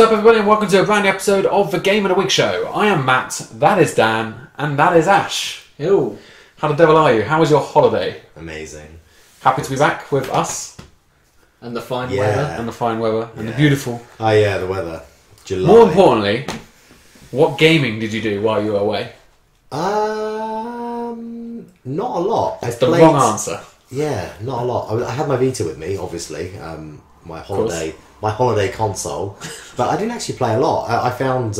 up, everybody, and welcome to a brand new episode of the Game of the Week show. I am Matt, that is Dan, and that is Ash. Ew. How the devil are you? How was your holiday? Amazing. Happy to be back with us. And the fine Yeah. weather. And the fine weather, and the beautiful... Oh yeah, the weather. July. More importantly, what gaming did you do while you were away? Not a lot. That's the wrong answer. Yeah, not a lot. I had my Vita with me, obviously. My holiday console, but I didn't actually play a lot. I found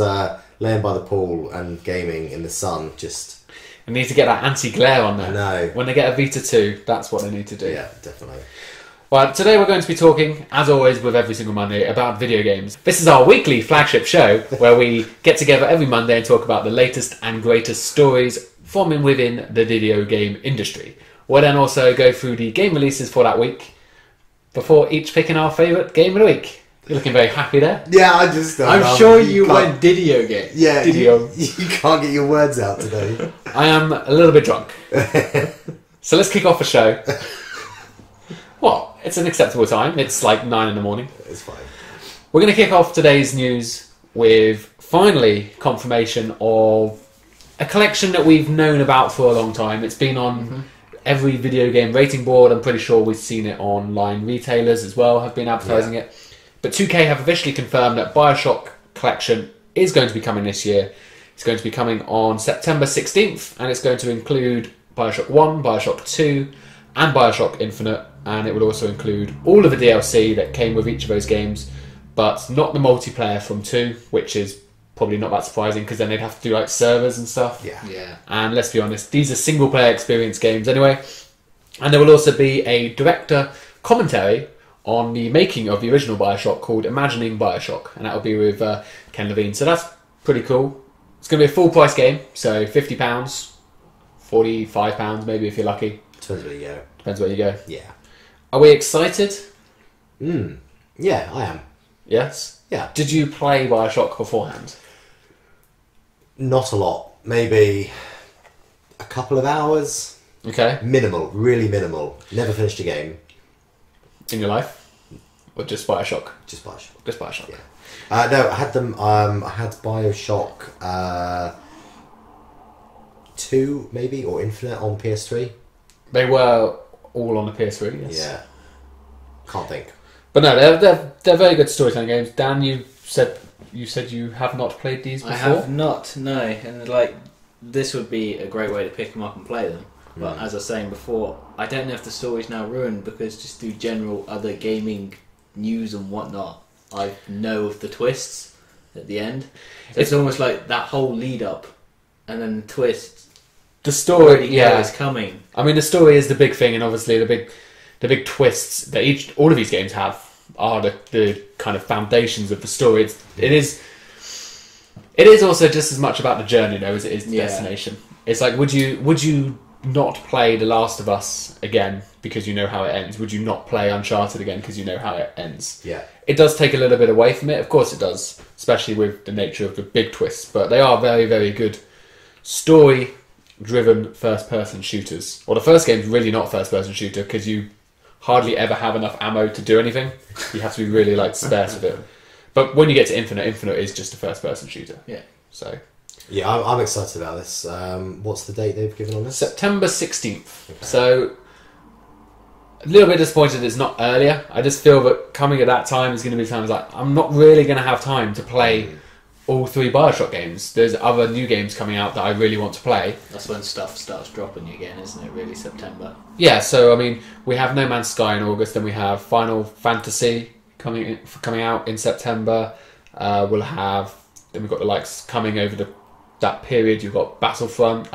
laying by the pool and gaming in the sun just. You need to get that anti-glare on there. I know. When they get a Vita 2, that's what they need to do. Yeah, definitely. Well, today we're going to be talking, as always with every single Monday, about video games. This is our weekly flagship show where we get together every Monday and talk about the latest and greatest stories from and within the video game industry. We'll then also go through the game releases for that week before each picking our favourite game of the week. You're looking very happy there. Yeah, I just. I'm sure you went Didio game. Yeah, Didio. You can't get your words out today. I am a little bit drunk. So let's kick off the show. What? It's an acceptable time. It's like 9 in the morning. It's fine. We're going to kick off today's news with finally confirmation of a collection that we've known about for a long time. It's been on every video game rating board. I'm pretty sure we've seen it online. Retailers as well have been advertising it. But 2K have officially confirmed that Bioshock collection is going to be coming this year. It's going to be coming on September 16th, and it's going to include Bioshock 1, Bioshock 2, and Bioshock Infinite, and it will also include all of the DLC that came with each of those games, but not the multiplayer from 2, which is probably not that surprising because then they'd have to do like servers and stuff. Yeah. And let's be honest, these are single player experience games anyway. And there will also be a director commentary on the making of the original Bioshock called Imagining Bioshock, and that will be with Ken Levine. So that's pretty cool. It's going to be a full price game, so £50, £45 maybe if you're lucky. Depends where you go. Depends where you go. Yeah. Are we excited? Yeah, I am. Yes? Yeah. Did you play Bioshock beforehand? Not a lot. Maybe a couple of hours. Okay. Minimal. Really minimal. Never finished a game. In your life? Or just Bioshock? Just Bioshock. Just Bioshock. Yeah. No, I had them. I had Bioshock 2 maybe, or Infinite on PS3. They were all on the PS3, yes. Yeah. Can't think. But no, they're very good storytelling games. Dan, you said you have not played these before? I have not, no. And like, this would be a great way to pick them up and play them. But as I was saying before, I don't know if the story's now ruined because just through general other gaming news and whatnot, I know of the twists at the end. So it's almost like that whole lead up and then the twist. The story, is coming. I mean, the story is the big thing, and obviously the big twists that all of these games have are the kind of foundations of the story. It is also just as much about the journey though as it is the destination. It's like, would you not play The Last of Us again because you know how it ends? Would you not play Uncharted again because you know how it ends? Yeah. It does take a little bit away from it, of course it does, especially with the nature of the big twists, but they are very, very good story-driven first-person shooters. Well, the first game's really not a first-person shooter because you hardly ever have enough ammo to do anything. You have to be really like sparse with it. But when you get to Infinite is just a first-person shooter. Yeah. So... Yeah, I'm excited about this. What's the date they've given on this? September 16th. Okay. So, a little bit disappointed it's not earlier. I just feel that coming at that time is going to be times like, I'm not really going to have time to play all 3 Bioshock games. There's other new games coming out that I really want to play. That's when stuff starts dropping again, isn't it? Really, September. Yeah, so I mean, we have No Man's Sky in August, then we have Final Fantasy coming out in September. Then we've got the likes coming over that period. You've got Battlefield,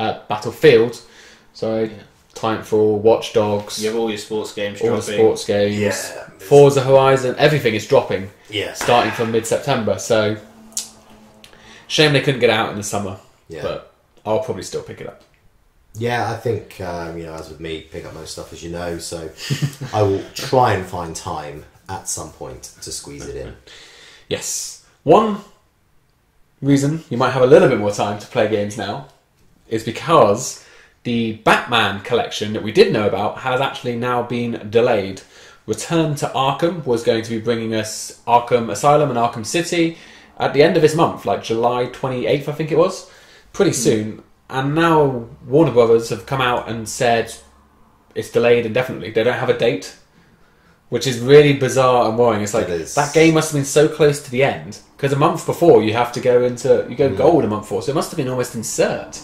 Titanfall, Watch Dogs. You have all your sports games all dropping. the sports games. Yeah. Forza Horizon, everything is dropping. Yeah. Starting from mid-September. So, shame they couldn't get out in the summer. Yeah. But I'll probably still pick it up. Yeah, I think, as with me, pick up most stuff, as you know, so I will try and find time at some point to squeeze it in. Yes. One reason you might have a little bit more time to play games now is because the Batman collection that we did know about has actually now been delayed. Return to Arkham was going to be bringing us Arkham Asylum and Arkham City, at the end of this month, like July 28th, I think it was, pretty soon. And now Warner Brothers have come out and said it's delayed indefinitely. They don't have a date, which is really bizarre and worrying. It's like, that game must have been so close to the end, because a month before you have to go gold a month before, so it must have been almost insert.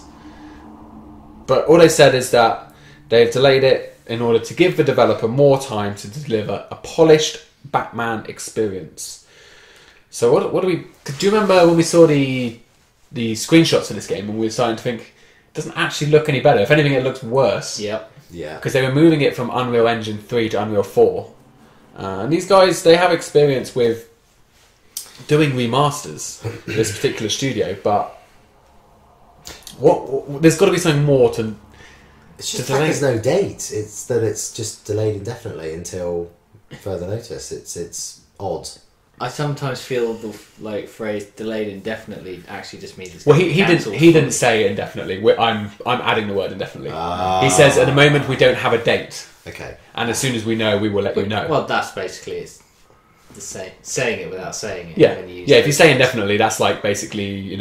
But all they said is that they've delayed it in order to give the developer more time to deliver a polished Batman experience. So what do we... Do you remember when we saw the screenshots of this game and we were starting to think, it doesn't actually look any better. If anything, it looks worse. Yep. Yeah. Because they were moving it from Unreal Engine 3 to Unreal 4. And these guys, they have experience with doing remasters, this particular studio, but there's got to be something more to... It's just the fact there's no date. It's that it's just delayed indefinitely until further notice. It's odd. I sometimes feel the phrase "delayed indefinitely" actually just means it's he didn't say indefinitely. I'm adding the word indefinitely. He says at the moment we don't have a date. Okay. And as soon as we know, we will let you know. Well, that's basically it's the saying it without saying it. Yeah. If you say indefinitely, that's like basically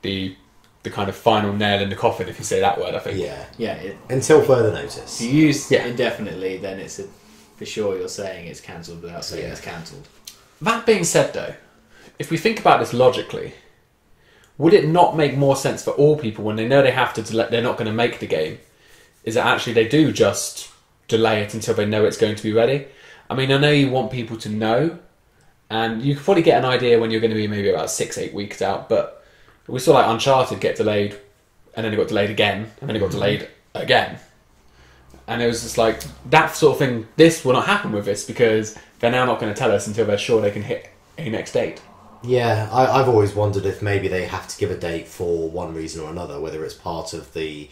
the kind of final nail in the coffin. If you say that word, I think. Yeah. Until further notice. If you use indefinitely, then it's for sure you're saying it's cancelled without saying it's cancelled. That being said, though, if we think about this logically, would it not make more sense for all people when they know they have to they're not going to make the game, is that actually they do just delay it until they know it's going to be ready? I mean, I know you want people to know, and you could probably get an idea when you're going to be maybe about 6-8 weeks out, but we saw like Uncharted get delayed, and then it got delayed again, and then it got delayed again. And it was just like, that sort of thing, this will not happen with this, because they're now not going to tell us until they're sure they can hit a next date. Yeah, I've always wondered if maybe they have to give a date for one reason or another, whether it's part of the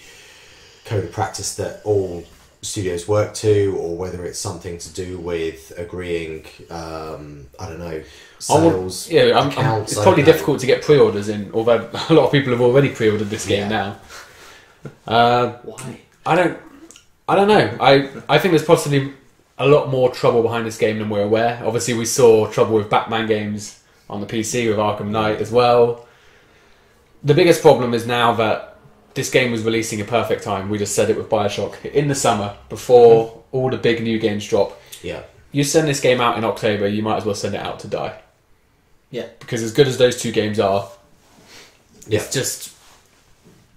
code of practice that all studios work to, or whether it's something to do with agreeing, I don't know, sales, accounts. It's probably difficult to get pre-orders in, although a lot of people have already pre-ordered this game now. Why? I don't know. I think there's possibly a lot more trouble behind this game than we're aware. Obviously, we saw trouble with Batman games on the PC with Arkham Knight as well. The biggest problem is now that this game was releasing a perfect time. We just said it with Bioshock in the summer before all the big new games drop. Yeah. You send this game out in October, you might as well send it out to die. Yeah. Because as good as those two games are, it's just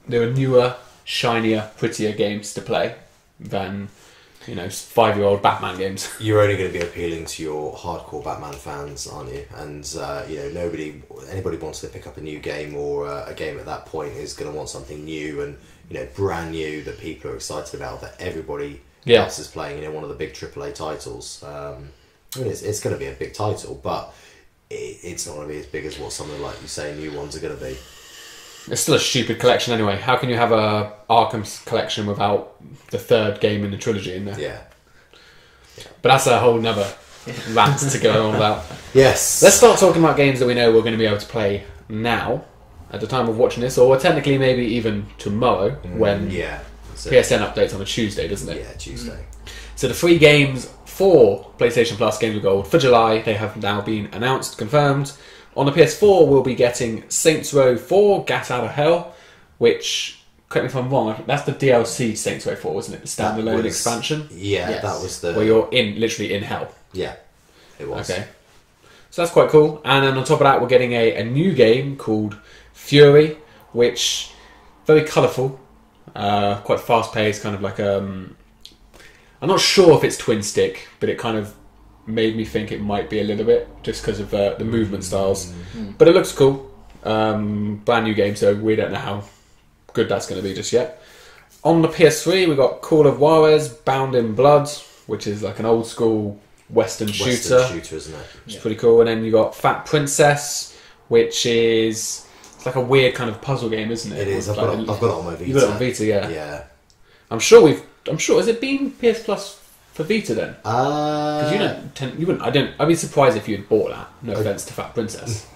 there are newer, shinier, prettier games to play than 5-year-old Batman games. You're only going to be appealing to your hardcore Batman fans, aren't you? And anybody wants to pick up a new game or a game at that point is going to want something new and brand new that people are excited about, that everybody else is playing. One of the big AAA titles. I mean, it's going to be a big title, but it's not going to be as big as what some of the, like you say, new ones are going to be. It's still a stupid collection anyway. How can you have a Arkham collection without the third game in the trilogy in there? Yeah. But that's a whole nother rant to go on about. Yes. Let's start talking about games that we know we're going to be able to play now, at the time of watching this, or technically maybe even tomorrow, when PSN updates on a Tuesday, doesn't it? Yeah, Tuesday. So the 3 games for PlayStation Plus Games with Gold for July, they have now been announced, confirmed. On the PS4, we'll be getting Saints Row 4, Gat Out of Hell, which, correct me if I'm wrong, that's the DLC Saints Row 4, wasn't it? The standalone expansion? Yeah, yes. That was the... Where you're literally in hell. Yeah, it was. Okay. So that's quite cool. And then on top of that, we're getting a new game called Fury, which, very colourful, quite fast-paced, kind of like... I'm not sure if it's twin stick, but it kind of made me think it might be a little bit, just because of the movement styles. But it looks cool. Brand new game, so we don't know how good that's going to be just yet. On the PS3, we got Call of Juarez Bound in Blood, which is like an old school Western shooter, isn't it? Which is pretty cool. And then you got Fat Princess, which is it's like a weird kind of puzzle game, isn't it? It is. I've got it on my Vita. You've got it on Vita, yeah. Yeah. I'm sure has it been PS Plus for Vita then? Because you wouldn't. I'd be surprised if you had bought that. No offense to Fat Princess,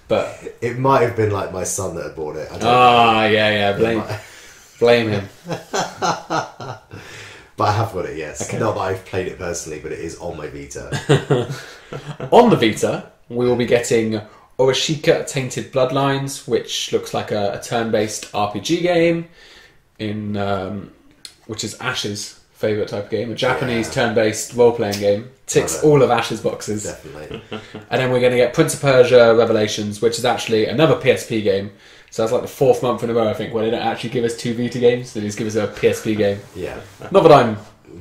but it might have been like my son that had bought it. Blame him. But I have got it. Yes, okay. Not that I've played it personally, but it is on my Vita. On the Vita, we will be getting Orishika Tainted Bloodlines, which looks like a turn-based RPG game, which is Ash's favourite type of game, a Japanese turn-based role-playing game. Ticks all of Ash's boxes. Definitely. And then we're going to get Prince of Persia Revelations, which is actually another PSP game. So that's like the 4th month in a row, I think, where they don't actually give us 2 Vita games, they just give us a PSP game. Yeah. Not that I'm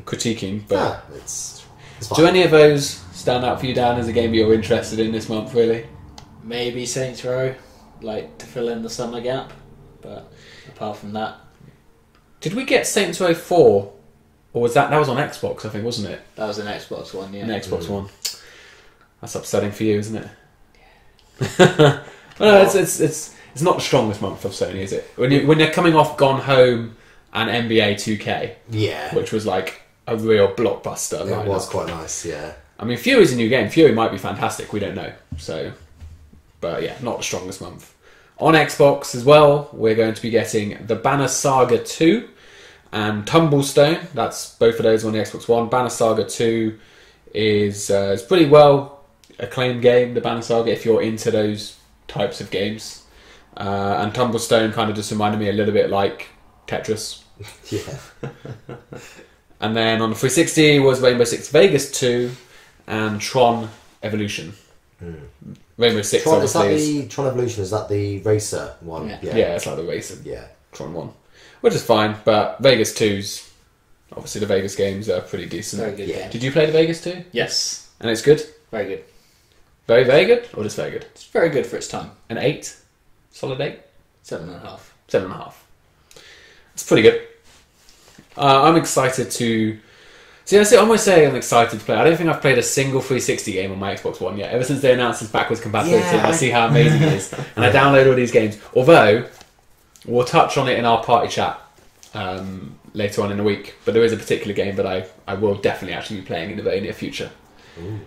critiquing, but it's do fine. any of those stand out for you, Dan, as a game you're interested in this month, really? Maybe Saints Row, like to fill in the summer gap, but apart from that, Did we get Saints Row 4? Or was that was on Xbox, I think, wasn't it? that was an Xbox one, yeah. An Xbox One. That's upsetting for you, isn't it? Yeah. Well, no, it's not the strongest month of Sony, is it? When they're coming off Gone Home and NBA 2K, Yeah. which was like a real blockbuster. It was lineup. quite nice, yeah. I mean, Fury's a new game. Fury might be fantastic. We don't know. So, but yeah, not the strongest month. On Xbox as well, we're going to be getting the Banner Saga 2 and Tumblestone. That's both of those on the Xbox One. Banner Saga 2 is pretty well acclaimed game, the Banner Saga, if you're into those types of games. And Tumblestone kind of just reminded me a little bit like Tetris. Yeah. And then on the 360 was Rainbow Six Vegas 2 and Tron Evolution. Rainbow Six Tron, is that obviously the Tron Evolution? Is that the racer one? Yeah. yeah, it's like the racer. Yeah. Tron 1, which is fine, but Vegas 2's obviously the Vegas games are pretty decent. Very good Yeah. game. Did you play the Vegas 2? Yes, And it's good? very good. Very, very good? Or just very good? It's very good for its time. An 8? Solid 8? 7.5. 7.5. It's pretty good. I'm excited to... See, I almost say I'm excited to play. I don't think I've played a single 360 game on my Xbox One yet. Ever since they announced this backwards compatibility, Yeah, I see how amazing it is. And I download all these games. Although, we'll touch on it in our party chat later on in the week. But there is a particular game that I will definitely actually be playing in the very near future. Ooh.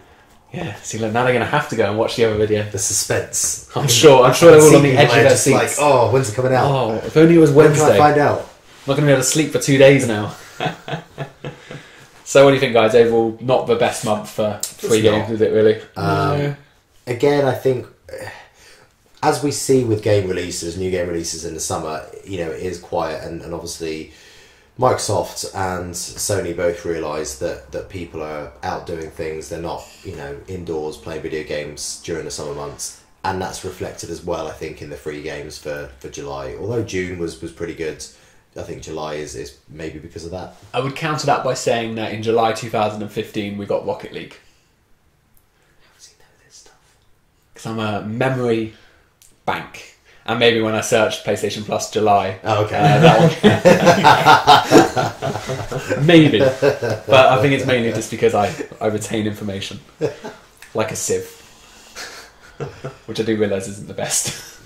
Yeah, see, look, now they're going to have to go and watch the other video. The suspense. I'm sure they're all on the See edge people of their just seats. like, oh, when's it coming out? Oh, if only it was When can Wednesday. I find out? I'm not going to be able to sleep for 2 days now. So what do you think, guys? Overall, not the best month for free It's games, not. is it really? Again, I think, as we see with game releases, new game releases in the summer, it is quiet, and obviously Microsoft and Sony both realise that people are out doing things. They're not, indoors playing video games during the summer months, and that's reflected as well, I think, in the free games for July. Although June was pretty good, I think July is maybe because of that. I would counter that by saying that in July 2015 we got Rocket League. How does he know this stuff? Because I'm a memory bank. And maybe when I searched PlayStation Plus July. Oh, okay. That one. Maybe. But I think it's mainly just because I retain information. Like a sieve. Which I do realise isn't the best.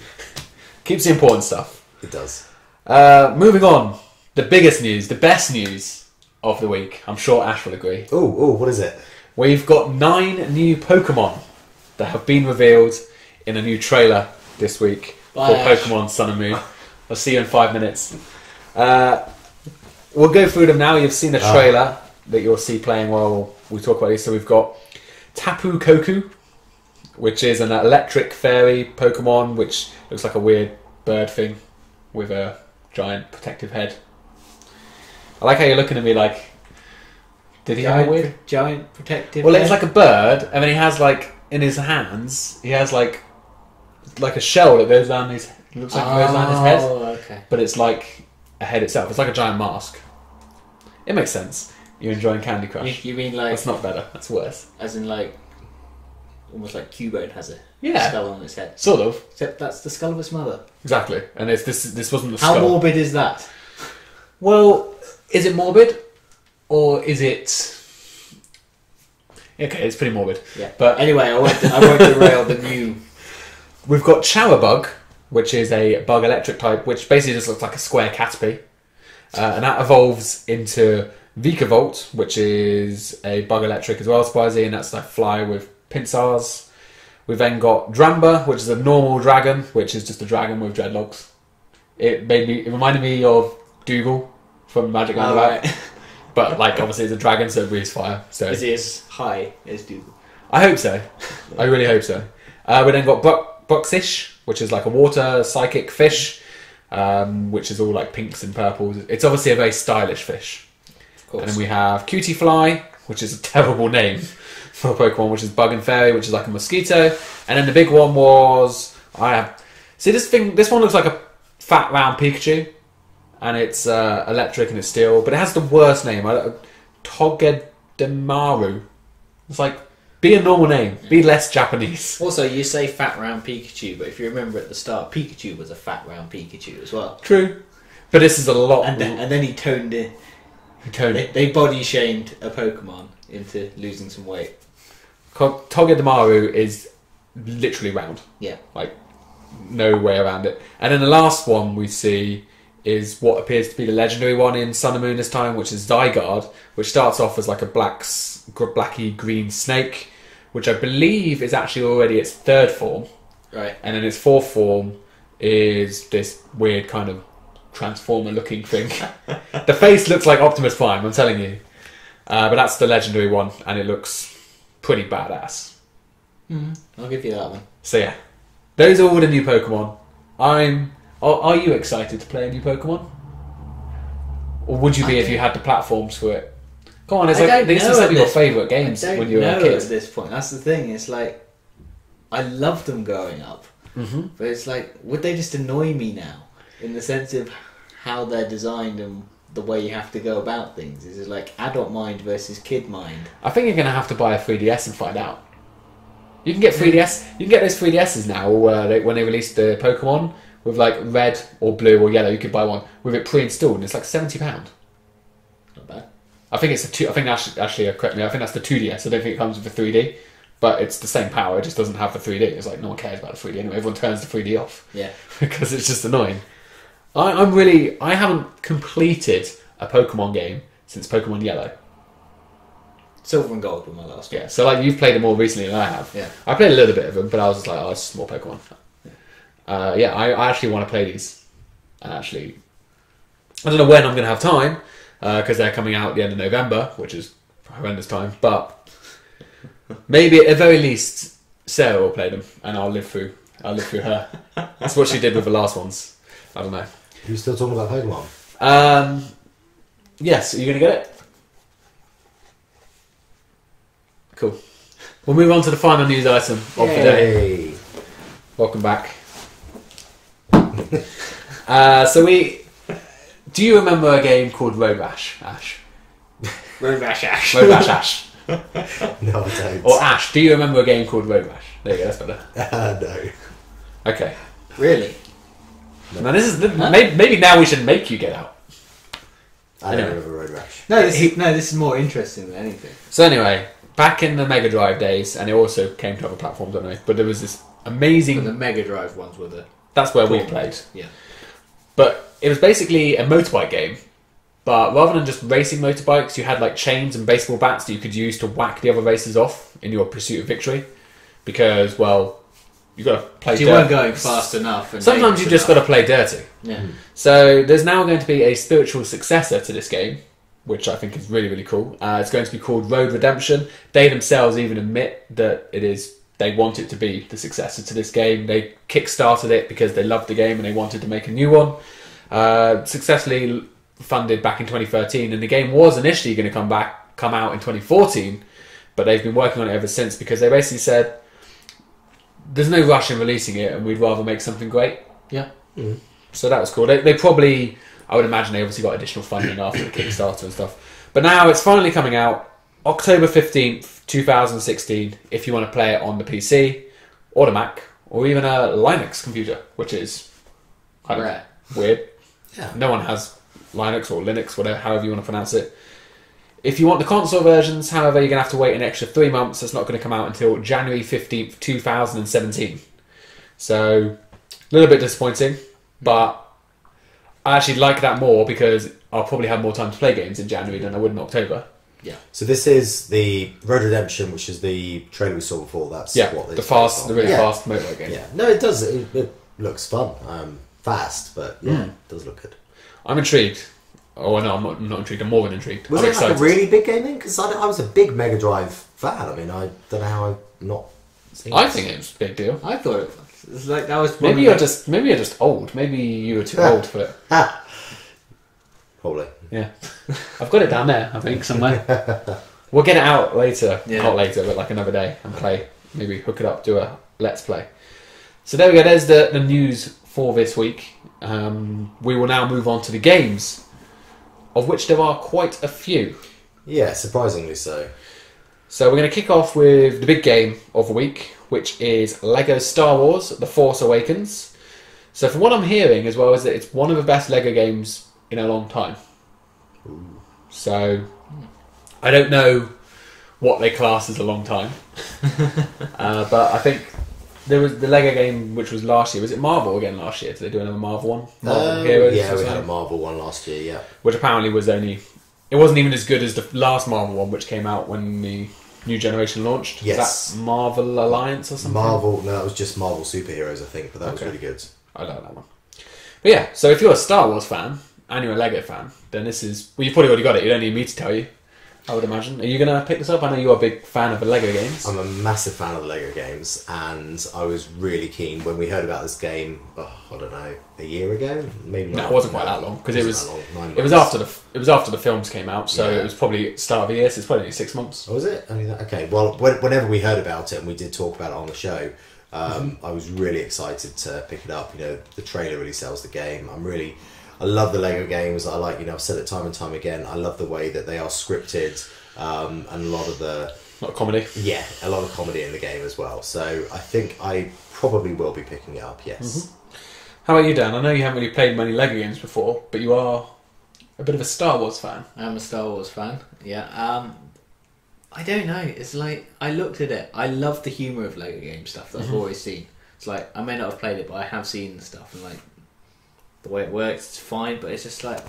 Keeps the important stuff. It does. Moving on. The biggest news, the best news of the week. I'm sure Ash will agree. Oh, what is it? We've got 9 new Pokemon that have been revealed in a new trailer this week for Pokemon Sun and Moon. I'll see you in 5 minutes. We'll go through them now. You've seen a trailer that you'll see playing while we talk about these. So we've got Tapu Koku, which is an electric fairy Pokemon, which looks like a weird bird thing with a giant protective head. I like how you're looking at me like, did he have a weird? Giant protective Well, head? it's like a bird, and then he has like in his hands, he has like a shell that goes down his. Looks like it goes down his head, Oh, okay. but it's like a head itself. It's like a giant mask. It makes sense. You're enjoying Candy Crush. You mean like, That's not better. That's worse. as in like, almost like Cubone has a Yeah. skull on its head. Sort of. Except that's the skull of its mother. Exactly. And this wasn't the How skull. morbid is that? Well, is it morbid, or is it? Okay, it's pretty morbid. Yeah. But Anyway, I won't derail the new... we've got Chowabug, which is a bug electric type, which basically just looks like a square Caterpie. And that evolves into Vikavolt, which is a bug electric as well, surprisingly, and that's like fly with pinsars. We've then got Dramba, which is a normal dragon, which is just a dragon with dreadlocks. It reminded me of Dougal from Magic Roundabout. right. But like obviously it's a dragon, so it breathes fire. So Is it as high as Dougal? I hope so. I really hope so. We then got Buxish, which is like a water psychic fish, which is all like pinks and purples. It's obviously a very stylish fish. Of course. And then we have Cutie Fly, which is a terrible name for a Pokemon, which is Bug and Fairy, which is like a mosquito. And then the big one was this one looks like a fat round Pikachu, and it's electric and it's steel, but it has the worst name. Togedemaru. It's like, be a normal name. Be less Japanese. Also, you say fat round Pikachu, but if you remember at the start, Pikachu was a fat round Pikachu as well. True. But this is a lot. And then he toned it. They body shamed a Pokemon into losing some weight. Togedemaru is literally round. Yeah. Like, no way around it. And then the last one we see is what appears to be the legendary one in Sun and Moon this time, which is Zygarde, which starts off as like a blacky green snake, which I believe is actually already its third form. Right. And then its fourth form is this weird kind of transformer looking thing. The face looks like Optimus Prime, I'm telling you. But that's the legendary one, and it looks pretty badass. I'll give you that one. So yeah, those are all the new Pokemon. Are you excited to play a new Pokemon? Or would you be if you had the platforms for it? Come on, this is like your favourite games when you were a kid. At this point, that's the thing. It's like I loved them growing up, but it's like, would they just annoy me now? In the sense of how they're designed and the way you have to go about things. Is it like adult mind versus kid mind? I think you're going to have to buy a 3DS and find out. You can get 3DS. You can get those 3DSs now. When they released the Pokemon with like red or blue or yellow, you could buy one with it pre-installed, and it's like £70. Not bad. I think it's I think actually correct me. I think that's the 2DS. I don't think it comes with the 3D, but it's the same power. It just doesn't have the 3D. It's like no one cares about the 3D anyway. Everyone turns the 3D off. Yeah. Because it's just annoying. I haven't completed a Pokemon game since Pokemon Yellow. Silver and Gold were my last one. Yeah, so like you've played them more recently than I have. Yeah. I played a little bit of them, but I was just like, oh, it's just more Pokemon. I actually want to play these. And actually, I don't know when I'm going to have time, because they're coming out at the end of November, which is horrendous time, but maybe at the very least, Sarah will play them, and I'll live through her. That's what she did with the last ones. I don't know. Are you still talking about Pokemon? Yes, are you going to get it? Cool. We'll move on to the final news item of the day. Welcome back. Do you remember a game called Road Rash, Ash? Road Rash Ash. Road Rash Ash. No, I don't. Or Ash, do you remember a game called Road Rash? There you go, that's better. No. Okay. Really? Now this is maybe now we should make you get out. I don't remember Road Rash. No, this is more interesting than anything. So anyway, back in the Mega Drive days, and it also came to other platforms, anyway, but there was this amazing... But the Mega Drive ones were the... That's where we played. Yeah. But it was basically a motorbike game, but rather than just racing motorbikes, you had like chains and baseball bats that you could use to whack the other racers off in your pursuit of victory. Because, well, you got to play dirty. You weren't going fast enough. And sometimes you just got to play dirty. Yeah. So there's now going to be a spiritual successor to this game, which I think is really, really cool. It's going to be called Road Redemption. They themselves even admit that they want it to be the successor to this game. They kickstarted it because they loved the game and they wanted to make a new one. Successfully funded back in 2013, and the game was initially going to come out in 2014, but they've been working on it ever since because they basically said there's no rush in releasing it and we'd rather make something great. Yeah. Mm. So that was cool. They probably, I would imagine they obviously got additional funding after the Kickstarter and stuff. But now it's finally coming out, October 15th, 2016, if you want to play it on the PC, or the Mac, or even a Linux computer, which is kind of weird. Yeah. No one has Linux or Linux, whatever, however you want to pronounce it. If you want the console versions, however, you're going to have to wait an extra 3 months. It's not going to come out until January 15th, 2017. So, a little bit disappointing, but I actually like that more because I'll probably have more time to play games in January than I would in October. Yeah. So this is the Road Redemption, which is the trailer we saw before. That's what the really fast motorbike game. Yeah. No, it does. It looks fun. Fast, but it does look good. I'm intrigued. Oh no, I'm not intrigued. I'm more than intrigued. Was I'm it excited. like a really big game then? Because I was a big Mega Drive fan. I mean, I don't know how I've not seen I this. think it was a big deal. I thought It's like that was Maybe you're just old. Maybe you were too old for it. Probably. Yeah, I've got it down there. I think somewhere. We'll get it out later. Yeah. Not later, but like another day and play. Maybe hook it up, do a let's play. So there we go. There's the news for this week. We will now move on to the games, of which there are quite a few. Yeah, surprisingly so. So we're going to kick off with the big game of the week, which is Lego Star Wars: The Force Awakens. So from what I'm hearing as well is that it's one of the best Lego games in a long time. Ooh. So I don't know what they class as a long time. But I think there was the Lego game which was last year. Was it Marvel again last year? Did they do another Marvel one? Marvel Heroes Yeah, or we had a something? Marvel one last year, yeah. Which apparently was only... It wasn't even as good as the last Marvel one, which came out when the new generation launched. Yes. Was that Marvel Alliance or something? No, that was just Marvel Superheroes, I think, but that was Okay. really good. I like that one. But yeah, so if you're a Star Wars fan and you're a Lego fan, then this is... Well, you've probably already got it. You don't need me to tell you, I would imagine. Are you going to pick this up? I know you're a big fan of the Lego games. I'm a massive fan of the Lego games, and I was really keen when we heard about this game. I don't know, a year ago, maybe. No, not. it wasn't quite that long because it was. that long, 9 It was months. after the films came out, so Yeah. it was probably start of the year. So it's probably only 6 months. Oh, was it? Only that? Okay. Well, whenever we heard about it and we did talk about it on the show, I was really excited to pick it up. You know, the trailer really sells the game. I love the Lego games. I like, I've said it time and time again. I love the way that they are scripted, and a lot of the Not comedy. yeah, a lot of comedy in the game as well. So I think I probably will be picking it up. Yes. How about you, Dan? I know you haven't really played many Lego games before, but you are a bit of a Star Wars fan. I'm a Star Wars fan. Yeah. I don't know. It's like I looked at it. I love the humour of Lego game stuff that I've always seen. It's like I may not have played it, but I have seen the stuff and like the way it works. It's fine, but it's just like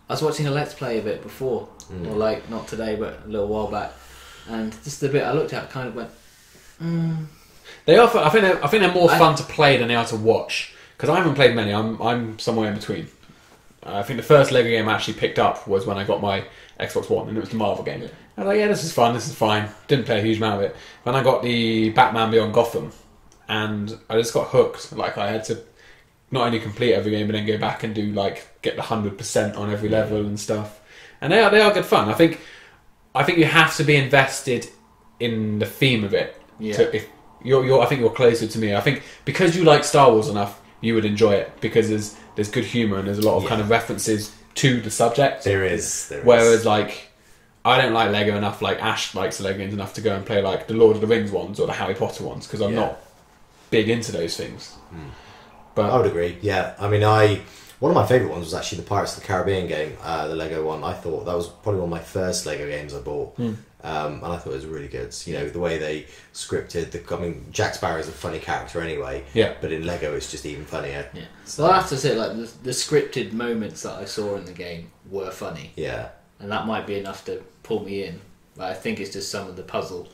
I was watching a Let's Play of it before, or like not today, but a little while back, and just the bit I looked at kind of went. They are. I think they're more fun to play than they are to watch. Because I haven't played many. I'm somewhere in between. I think the first Lego game I actually picked up was when I got my Xbox One, and it was the Marvel game. Yeah. I was like, yeah, this is fun. This is fine. Didn't play a huge amount of it. Then I got the Batman Beyond Gotham, and I just got hooked. Like I had to not only complete every game, but then go back and do like get the 100% on every level and stuff. And they are good fun. I think you have to be invested in the theme of it. Yeah. To, if I think you're closer to me. I think because you like Star Wars enough, you would enjoy it because there's good humour and there's a lot of kind of references to the subject. There is. Whereas like I don't like Lego enough. Like Ash likes the Lego games enough to go and play like the Lord of the Rings ones or the Harry Potter ones because I'm not big into those things. But I would agree. Yeah, I mean, one of my favourite ones was actually the Pirates of the Caribbean game, the Lego one. I thought that was probably one of my first Lego games I bought, and I thought it was really good. The way they scripted Jack Sparrow is a funny character anyway. Yeah. But in Lego, it's just even funnier. Yeah. So I have to say, like the scripted moments that I saw in the game were funny. Yeah. And that might be enough to pull me in. But I think it's just some of the puzzle.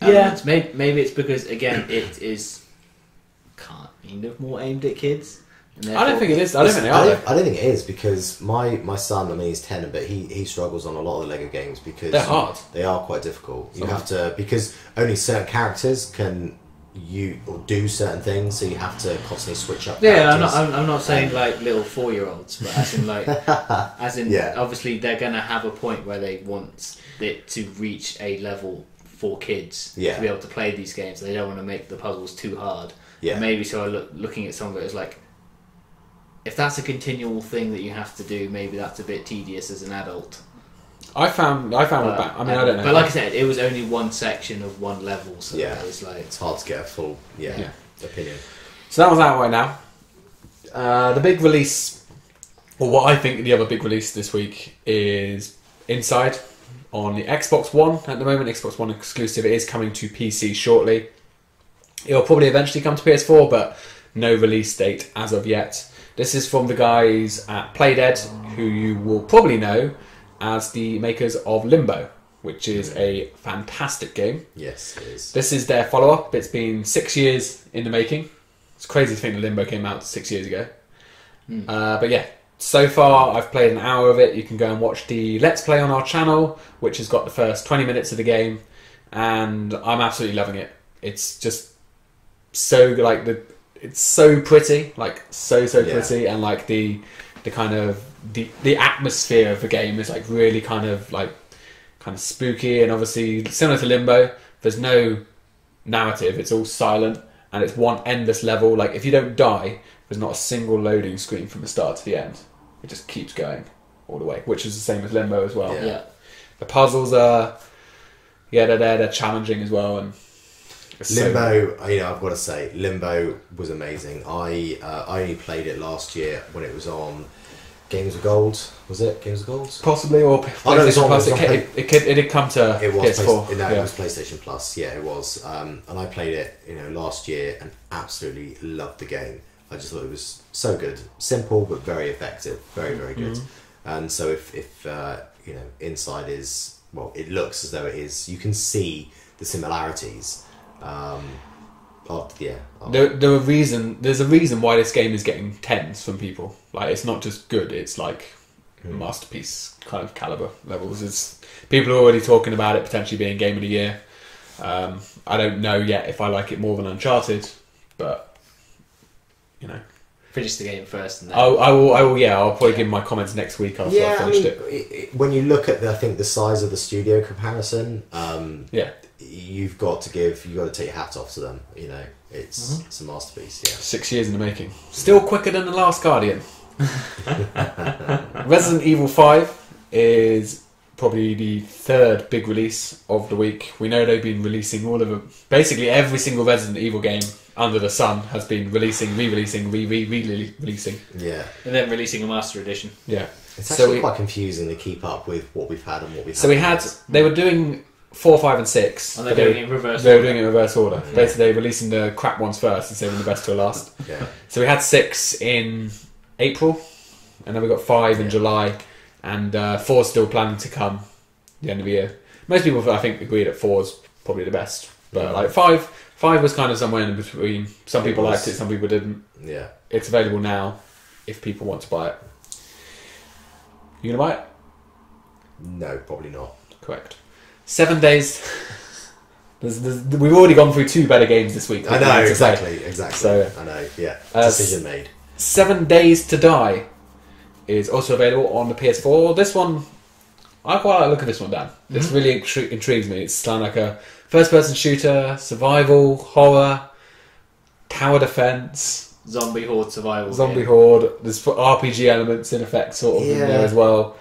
Yeah. elements. Maybe it's because again it is kind of more aimed at kids. And I don't think it is. I don't think they are. I don't think it is because my son, I mean, he's 10, but he struggles on a lot of the Lego games because They're hard. They are quite difficult. You have to, because only certain characters can do certain things, so you have to constantly switch up. Yeah, characters. I'm not saying like little 4-year-olds, but as in Yeah. obviously they're gonna have a point where they want it to reach a level for kids to be able to play these games. They don't want to make the puzzles too hard. Yeah. And maybe so. Looking at some of it as like, if that's a continual thing that you have to do, maybe that's a bit tedious as an adult. I found with I mean, I don't know. But like I said, it was only one section of one level, so Yeah. it was like It's hard to get a full opinion. So that was out right now. The big release, or what I think the other big release this week is Inside on the Xbox One at the moment. Xbox One exclusive. It is coming to PC shortly. It'll probably eventually come to PS4, but no release date as of yet. This is from the guys at Playdead, who you will probably know as the makers of Limbo, which is a fantastic game. Yes, it is. This is their follow-up. It's been 6 years in the making. It's crazy to think that Limbo came out 6 years ago. But yeah, so far I've played an hour of it. You can go and watch the Let's Play on our channel, which has got the first 20 minutes of the game, and I'm absolutely loving it. It's just so like it's so pretty, like so Yeah. pretty, and like the kind of the atmosphere of the game is like really kind of spooky, and obviously similar to Limbo, there's no narrative, it's all silent, and it's one endless level. Like if you don't die, there's not a single loading screen from the start to the end. It just keeps going all the way, which is the same as Limbo as well. Yeah. The puzzles are, they're challenging as well, and Limbo, I've got to say, Limbo was amazing. I only played it last year when it was on Games of Gold. Was it Games of Gold? Possibly, or PlayStation Plus. It did come to it was PS4. It was PlayStation Plus. Yeah, it was. And I played it, last year and absolutely loved the game. I just thought it was so good, simple but very effective, very very good. And so if inside is, well, it looks as though it is. You can see the similarities. There's a reason why this game is getting tens from people. Like, it's not just good; it's like masterpiece kind of caliber levels. It's people are already talking about it potentially being Game of the Year. I don't know yet if I like it more than Uncharted, but finish the game first, and then I will. Yeah, I'll probably give my comments next week after I've finished it. When you look at the size of the studio comparison, you've got to take your hat off to them. It's a masterpiece. Yeah, 6 years in the making, still quicker than The Last Guardian. Resident Evil 5 is probably the third big release of the week. We know they've been releasing all of them. Basically, every single Resident Evil game under the sun has been releasing, re-releasing. Yeah, and then releasing a Master Edition. Yeah, it's actually quite confusing to keep up with what we've had and what we've. So they were doing 4, 5, and 6. And they're doing it in reverse order. They were doing it in reverse order. Yeah. Basically, they're releasing the crap ones first and saving the best till last. Yeah. So we had 6 in April, and then we got 5 in July, and 4's still planning to come the end of the year. Most people, I think, agree that 4's probably the best, but like 5 was kind of somewhere in between. Some people liked it, some people didn't. Yeah. It's available now if people want to buy it. You gonna buy it? No, probably not. Correct. 7 days. We've already gone through 2 better games this week. I know, exactly. So, I know, yeah. Decision made. 7 Days to Die is also available on the PS4. This one, I quite like the look of this one, Dan. This really intrigues me. It's kind of like a first-person shooter, survival, horror, tower defense, zombie horde survival. Horde. There's RPG elements in effect, sort of in there as well.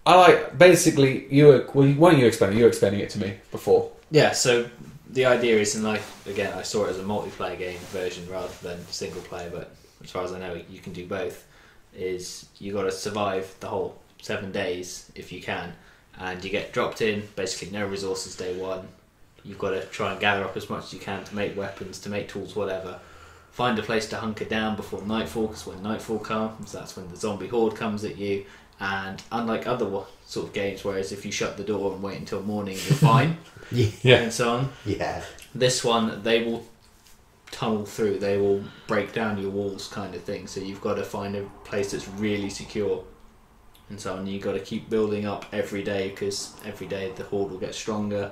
I like, basically, why don't you explain it? You were explaining it to me before. Yeah, so the idea is, and again, I saw it as a multiplayer game version rather than single player, but as far as I know, you can do both. Is you got to survive the whole 7 days if you can, and you get dropped in, basically no resources day one. You've got to try and gather up as much as you can to make weapons, to make tools, whatever. Find a place to hunker down before nightfall, because when nightfall comes, that's when the zombie horde comes at you. And unlike other sort of games, whereas if you shut the door and wait until morning, you're fine, and so on. Yeah. This one, they will tunnel through, they will break down your walls, kind of thing. So you've got to find a place that's really secure, and so on. You've got to keep building up every day, because every day the horde will get stronger,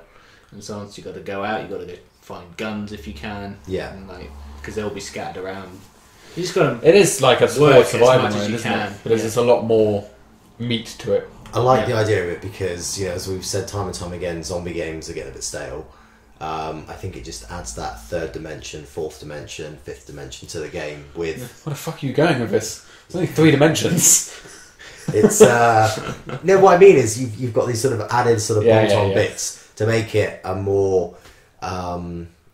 and so on. So you've got to go out, you've got to go find guns if you can, and because they'll be scattered around. You just got to. It is like a sport survival mode, isn't can. it? But there's just a lot more meat to it. I like the idea of it because, as we've said time and time again, zombie games are getting a bit stale. I think it just adds that third dimension, fourth dimension, fifth dimension to the game with... Where the fuck are you going with this? There's only 3 dimensions. It's... no, what I mean is you've got these sort of added sort of bolt-on bits to make it a more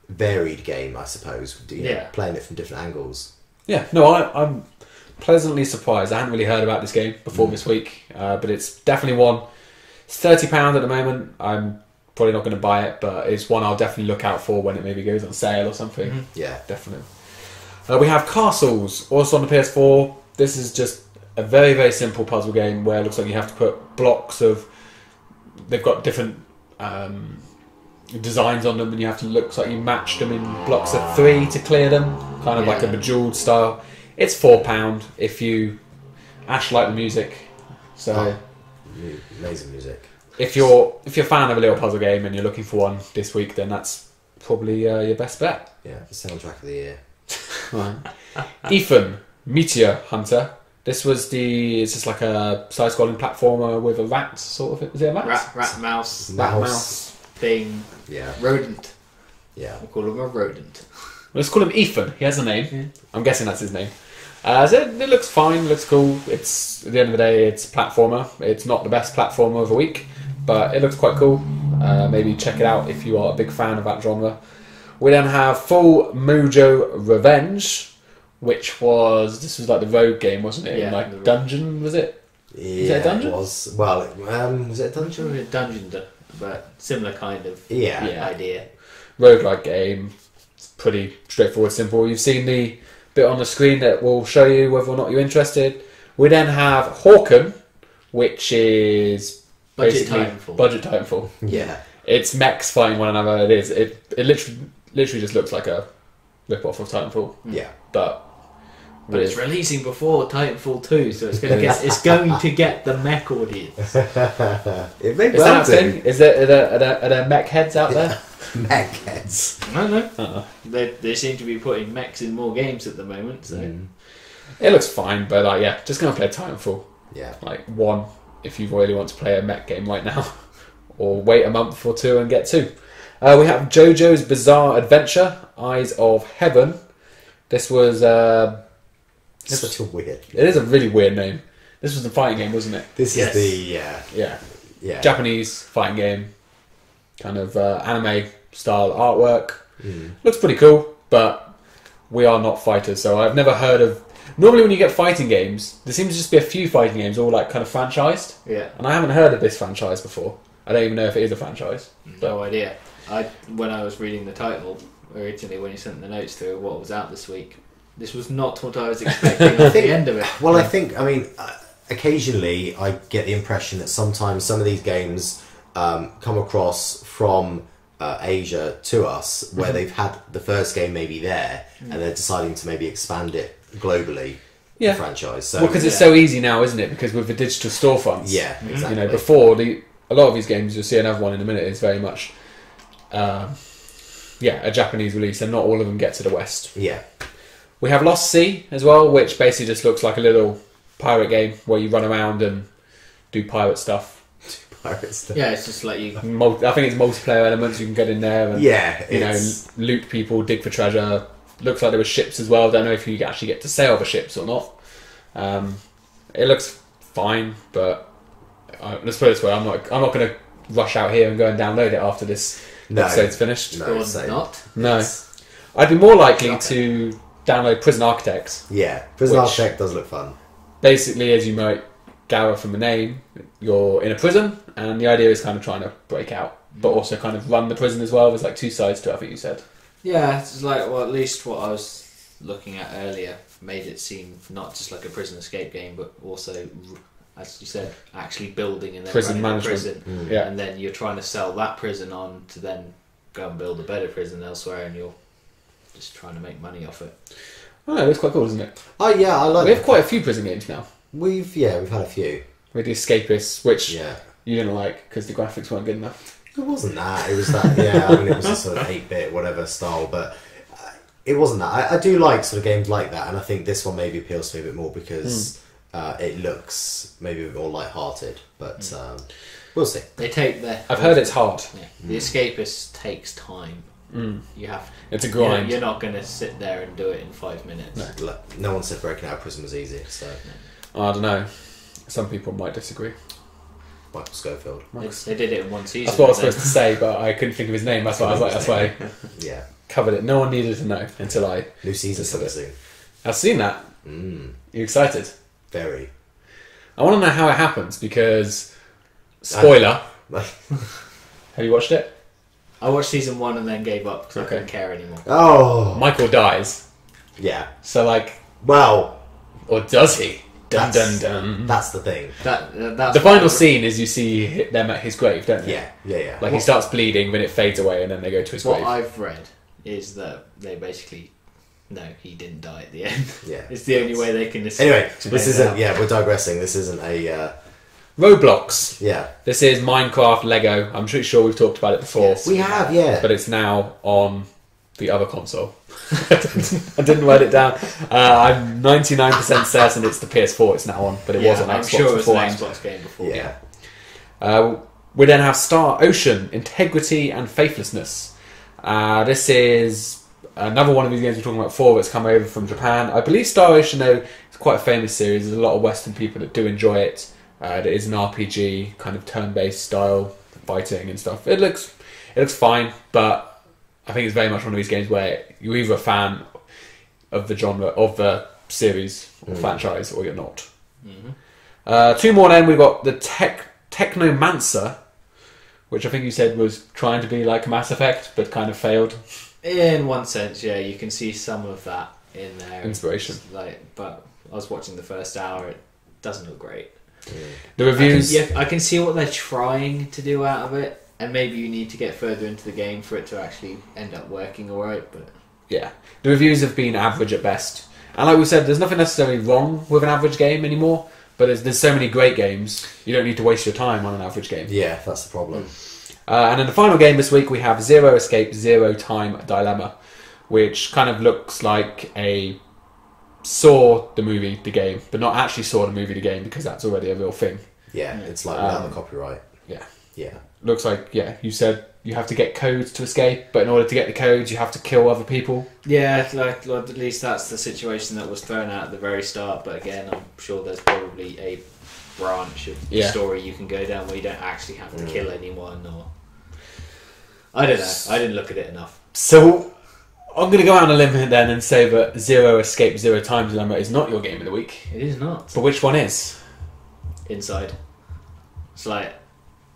varied game, I suppose. Playing it from different angles. Yeah, no, I'm pleasantly surprised. I hadn't really heard about this game before this week, but it's definitely one. It's £30 at the moment. I'm probably not going to buy it, but it's one I'll definitely look out for when it maybe goes on sale or something. Yeah, definitely. We have Castles, also on the PS4. This is just a very, very simple puzzle game where it looks like you have to put blocks of... They've got different designs on them, and you have to look like you match them in blocks of 3 to clear them, kind of like a Bejeweled style. It's £4 if you actually like the music. So amazing music. If you're a fan of a little puzzle game and you're looking for one this week, then that's probably your best bet. Yeah, the soundtrack of the year. Right. Ethan, Meteor Hunter. It's just like a side-scrolling platformer with a rat, sort of. Is it a rat? Rat, mouse, Mouse. thing, Yeah. rodent. Yeah. We'll call him a rodent. Let's call him Ethan. He has a name. Yeah. I'm guessing that's his name. So it looks fine, looks cool. It's at the end of the day, it's a platformer. It's not the best platformer of the week, but it looks quite cool. Maybe check it out if you are a big fan of that genre. We then have Full Mojo Revenge, which this was like the Rogue game, wasn't it? Yeah, Like dungeon, was it? Yeah, it a dungeon? It was. Well, was it a dungeon? A dungeon, but similar kind of Yeah. idea. Roguelike game. It's pretty straightforward, simple. You've seen the bit on the screen that will show you whether or not you're interested. We then have Hawken, which is Budget basically Titanfall. Titanfall. Yeah. It's mechs fighting one another. It literally just looks like a rip-off of Titanfall. Yeah. But it's releasing before Titanfall 2, so it's going to get the mech audience. It may is that a thing? Are there mech heads out there? Mech heads. No. They seem to be putting mechs in more games at the moment, so... It looks fine, but just gonna play Titanfall. Yeah. Like 1, if you really want to play a mech game right now. Or wait a month or 2 and get 2. We have JoJo's Bizarre Adventure, Eyes of Heaven. This was... Such a weird. It is a really weird name. This was the fighting game, wasn't it? This is the Yeah. Japanese fighting game. Kind of anime style artwork. Looks pretty cool, but we are not fighters, so I've never heard of... Normally when you get fighting games, there seems to just be a few fighting games all like kind of franchised. Yeah. And I haven't heard of this franchise before. I don't even know if it is a franchise. No idea. When I was reading the title originally, when you sent the notes through what was out this week, this was not what I was expecting at the end of it. Well, I mean, occasionally I get the impression that sometimes some of these games come across from Asia to us, where they've had the first game maybe there, and they're deciding to maybe expand it globally. The franchise. So, because it's so easy now, isn't it? Because with the digital storefronts. Yeah, exactly. You know, before a lot of these games, you'll see another one in a minute, is very much a Japanese release, and not all of them get to the West. Yeah. We have Lost Sea as well, which basically just looks like a little pirate game where you run around and do pirate stuff. Yeah, it's just like you... I think it's multiplayer elements. You can get in there and loot people, dig for treasure. Looks like there were ships as well. Don't know if you actually get to sail the ships or not. It looks fine, but let's put it this way: I'm not going to rush out here and go and download it after this episode's finished. No, not. No, I'd be more likely to download Prison Architects. Yeah, Prison Architect does look fun. Basically, as you might gather from the name, you're in a prison, and the idea is kind of trying to break out, but also kind of run the prison as well. There's like 2 sides to it, I think you said. Yeah, it's like, well, at least what I was looking at earlier made it seem not just like a prison escape game, but also, as you said, actually building and then prison running management. a prison. Yeah. And then you're trying to sell that prison on to then go and build a better prison elsewhere, and you're just trying to make money off it. Oh, it's quite cool, isn't it? Oh yeah, I like. We have quite a few prison games now. We've had a few. We had the Escapists, which you didn't like because the graphics weren't good enough. It wasn't that. It was that. Yeah, I mean, it was a sort of 8-bit whatever style, but it wasn't that. I do like sort of games like that, and I think this one maybe appeals to me a bit more because it looks maybe a bit more light-hearted. But we'll see. They take their... I've heard it's hard. Yeah. The Escapist takes time. You have. It's a grind. You're not going to sit there and do it in 5 minutes. No one said breaking out of prison was easy, so I don't know. Some people might disagree. Michael Schofield. They did it in 1 season. That's what I was supposed to say, but I couldn't think of his name. That's why I was like, that's why I covered it. No one needed to know until I... New season coming soon. I've seen that. You excited? Very. I want to know how it happens because... Spoiler. Have you watched it? I watched season 1 and then gave up because I couldn't care anymore. Oh! Michael dies. Yeah. So like... Well... Or does he? Dun dun dun. That's the thing. That's the final scene is you see them at his grave, don't you? Yeah. Like he starts bleeding, then it fades away, and then they go to his grave. What I've read is that they basically... No, he didn't die at the end. Yeah. It's the only way they can... Anyway, this isn't... Yeah, we're digressing. This isn't a... Roblox. Yeah. This is Minecraft Lego. I'm pretty sure we've talked about it before. Yes, we have, yeah. But it's now on the other console. I didn't write it down. I'm 99% certain it's the PS4 it's now on, but it was on Xbox. I'm sure it was an beforehand. Xbox game before. Yeah. We then have Star Ocean, Integrity and Faithlessness. This is another one of these games we're talking about before that's come over from Japan. I believe Star Ocean, though, is quite a famous series. There's a lot of Western people that do enjoy it. It is an RPG, kind of turn-based style, fighting and stuff. It looks fine, but I think it's very much one of these games where you're either a fan of the genre, of the series or franchise, or you're not. Mm-hmm. Two more then, we've got the Technomancer, which I think you said was trying to be like Mass Effect, but kind of failed. In one sense, yeah, you can see some of that in there. Inspiration. But I was watching the first hour, it doesn't look great. The reviews... I can see what they're trying to do out of it, and maybe you need to get further into the game for it to actually end up working alright, but... Yeah. The reviews have been average at best. And like we said, there's nothing necessarily wrong with an average game anymore, but there's so many great games, you don't need to waste your time on an average game. Yeah, that's the problem. And in the final game this week, we have Zero Escape, Zero Time Dilemma, which kind of looks like a Saw the movie, the game, but not actually Saw the movie, the game, because that's already a real thing. Yeah, it's like without the copyright. Yeah. Yeah. Looks like, yeah, you said you have to get codes to escape, but in order to get the codes, you have to kill other people. Yeah, like at least that's the situation that was thrown out at the very start, but again, I'm sure there's probably a branch of the story you can go down where you don't actually have to kill anyone, or... I don't know, I didn't look at it enough. So, I'm going to go out on a limb then and say that Zero Escape, Zero Time Dilemma is not your game of the week. It is not. But which one is? Inside. It's like,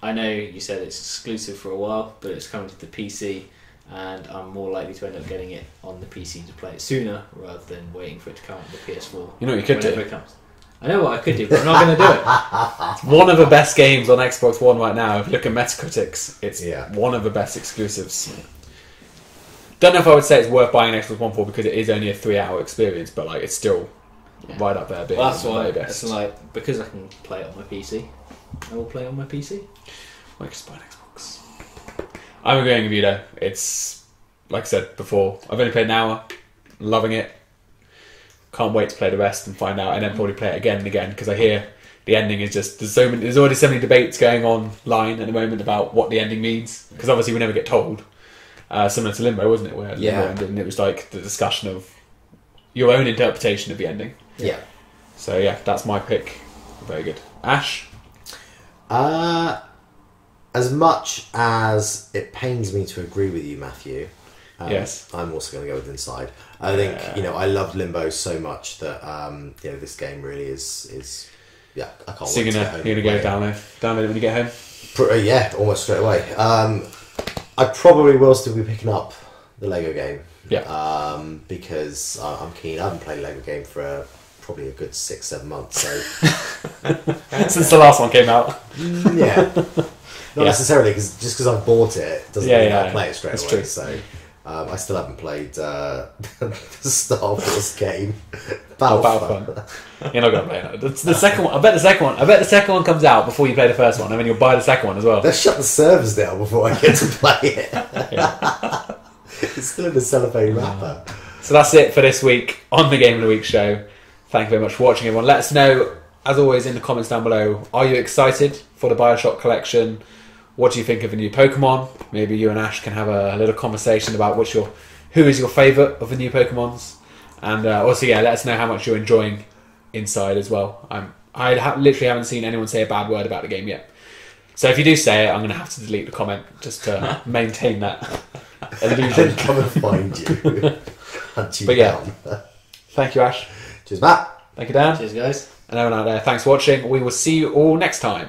I know you said it's exclusive for a while, but it's coming to the PC, and I'm more likely to end up getting it on the PC to play it sooner, rather than waiting for it to come out on the PS4. You know what you could do? It comes. I know what I could do, but I'm not going to do it. It's one of the best games on Xbox One right now. If you look at Metacritics, it's one of the best exclusives. Don't know if I would say it's worth buying an Xbox One for, because it is only a 3-hour experience, but like it's still right up there. Well, that's why it's like, because I can play it on my PC, I will play it on my PC. I just buy an Xbox. I'm agreeing with you though. It's, like I said before, I've only played an hour, loving it. Can't wait to play the rest and find out, and then probably play it again and again, because I hear the ending is just there's already so many debates going online at the moment about what the ending means, because obviously we never get told. Similar to Limbo, wasn't it? Where Limbo ended, and it was like the discussion of your own interpretation of the ending. Yeah. So yeah, that's my pick. Very good. Ash? As much as it pains me to agree with you, Matthew, yes, I'm also going to go with Inside. I think I loved Limbo so much that this game really is I can't. So you're gonna go download it when you get home? Yeah, almost straight away. I probably will still be picking up the Lego game. Yeah. Because I'm keen. I haven't played a Lego game for probably a good 6-7 months. So since the last one came out. Yeah. Not necessarily, because I've bought it doesn't mean I'll play it straight away. True. So I still haven't played the Star Wars game. Battlefront. You're not going to play it. The second one. I bet the second one comes out before you play the first one, and then you'll buy the second one as well. They'll shut the servers down before I get to play it. It's still in the cellophane wrapper. So that's it for this week on the Game of the Week show. Thank you very much for watching, everyone. Let us know, as always, in the comments down below. Are you excited for the Bioshock collection? What do you think of the new Pokemon? Maybe you and Ash can have a little conversation about who is your favourite of the new Pokemons. And also, let us know how much you're enjoying Inside as well. I literally haven't seen anyone say a bad word about the game yet. So if you do say it, I'm going to have to delete the comment just to maintain that illusion. Then come and find you. Hunt you down. Thank you, Ash. Cheers, Matt. Thank you, Dan. Cheers, guys. And everyone out there, thanks for watching. We will see you all next time.